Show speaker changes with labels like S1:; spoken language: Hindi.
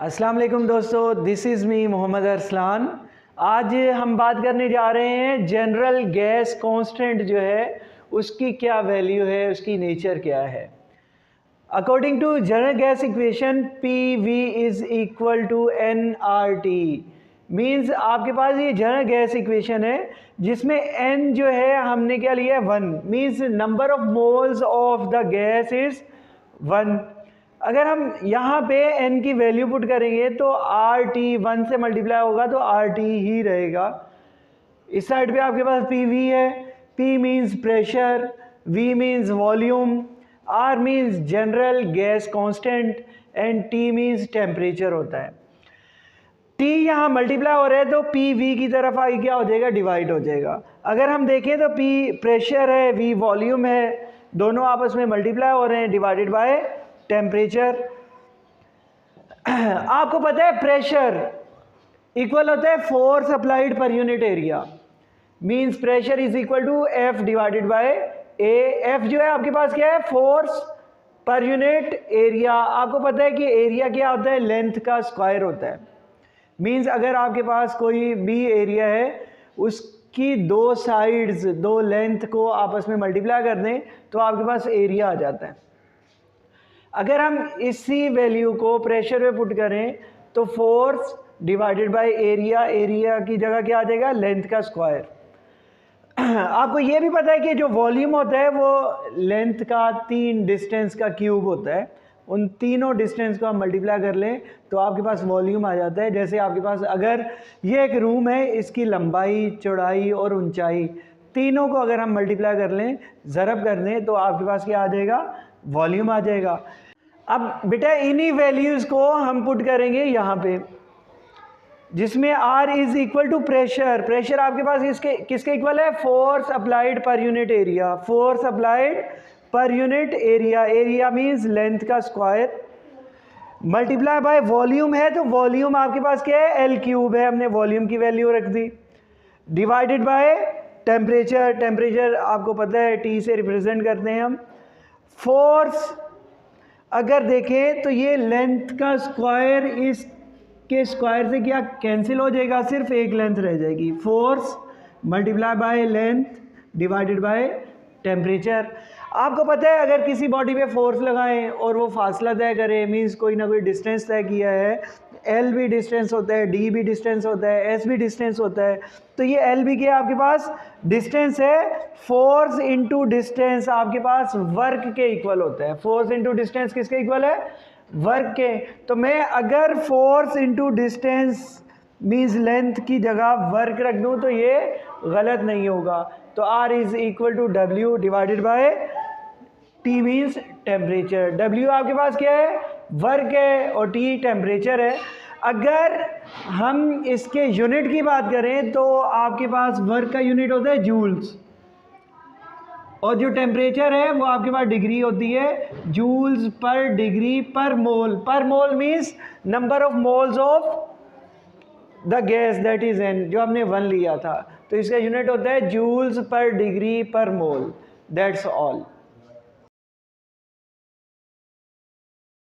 S1: अस्सलाम वालेकुम दोस्तों, this is me Mohammad Arsalan. आज हम बात करने जा रहे हैं जनरल गैस कांस्टेंट जो है उसकी क्या वैल्यू है, उसकी नेचर क्या है। According to general gas equation PV is equal to nRT। Means आपके पास ये जनरल गैस इक्वेशन है जिसमें n जो है हमने क्या लिया है 1। Means number of moles of the gas is 1। अगर हम यहाँ पे n की वैल्यू पुट करेंगे तो RT 1 से मल्टीप्लाई होगा तो RT ही रहेगा। इस साइड पे आपके पास PV है। P means pressure, V means volume, R means general gas constant and T means temperature होता है। T यहाँ मल्टीप्लाई हो रहा है तो PV की तरफ आगे क्या हो जाएगा, डिवाइड हो जाएगा। अगर हम देखें तो P प्रेशर है, V वॉल्यूम है, दोनों आपस में मल्टीप्लाई हो रहे हैं, डिवाइडेड बाय टेम्परेचर। आपको पता है प्रेशर इक्वल होता है force applied per unit area. Means pressure is equal to F divided by A। F जो है आपके पास क्या है, फोर्स पर यूनिट एरिया। आपको पता है कि एरिया क्या होता है, लेंथ का स्क्वायर होता है। मींस अगर आपके पास कोई भी एरिया है उसकी दो साइड्स, दो लेंथ को आपस में मल्टीप्लाई कर दें तो आपके पास एरिया आ जाता है। अगर हम इसी वैल्यू को प्रेशर पे पुट करें तो force divided by area, area की जगह क्या आ जाएगा, लेंथ का स्क्वायर। आपको ये भी पता है कि जो वॉल्यूम होता है वो लेंथ का 3 डिस्टेंस का क्यूब होता है। उन तीनों डिस्टेंस को हम मल्टीप्लाई कर लें तो आपके पास वॉल्यूम आ जाता है। जैसे आपके पास अगर ये एक रूम है, इसकी लंबाई, चौड़ाई और ऊंचाई तीनों को अगर हम मल्टीप्लाई कर लें, ज़रब कर दें तो आपके पास क्या आ जाएगा, वॉल्यूम आ जाएगा। अब बेटा इन्हीं वैल्यूज़ को हम पुट करेंगे यहाँ पे, जिसमें R is equal to pressure. Pressure आपके पास इसके किसके इक्वल है, force applied per unit area. Force applied per unit area, area means length का स्क्वायर, मल्टीप्लाई बाय वॉल्यूम है तो वॉल्यूम आपके पास क्या है, L क्यूब है, हमने वॉल्यूम की वैल्यू रख दी, डिवाइडेड बाय टेम्परेचर। टेम्परेचर आपको पता है T से रिप्रेजेंट करते हैं हम। फोर्स अगर देखें तो ये लेंथ का स्क्वायर इसके स्क्वायर से क्या कैंसिल हो जाएगा, सिर्फ एक लेंथ रह जाएगी। Force multiply by length divided by temperature. आपको पता है अगर किसी बॉडी पे फोर्स लगाएं और वो फासला तय करे, मींस कोई ना कोई डिस्टेंस तय किया है, L भी डिस्टेंस होता है, D भी डिस्टेंस होता है, S भी डिस्टेंस होता है, तो ये L भी क्या आपके पास डिस्टेंस है। फोर्स इनटू डिस्टेंस आपके पास वर्क के इक्वल होता है। फोर्स इनटू डिस्टेंस किसके इक्वल है, वर्क के। तो मैं अगर force into distance means length की जगह वर्क रख दूं तो ये गलत नहीं होगा। तो R is equal to W divided by T means temperature. W आपके पास क्या है, वर्क है, और T टेम्परेचर है। अगर हम इसके यूनिट की बात करें तो आपके पास वर्क का यूनिट होता है जूल्स, और जो टेम्परेचर है वो आपके पास डिग्री होती है, joules per degree per mole. Per mole means number of moles of the gas that is N, जो हमने 1 लिया था, तो इसका यूनिट होता है joules per degree per mole. That's all.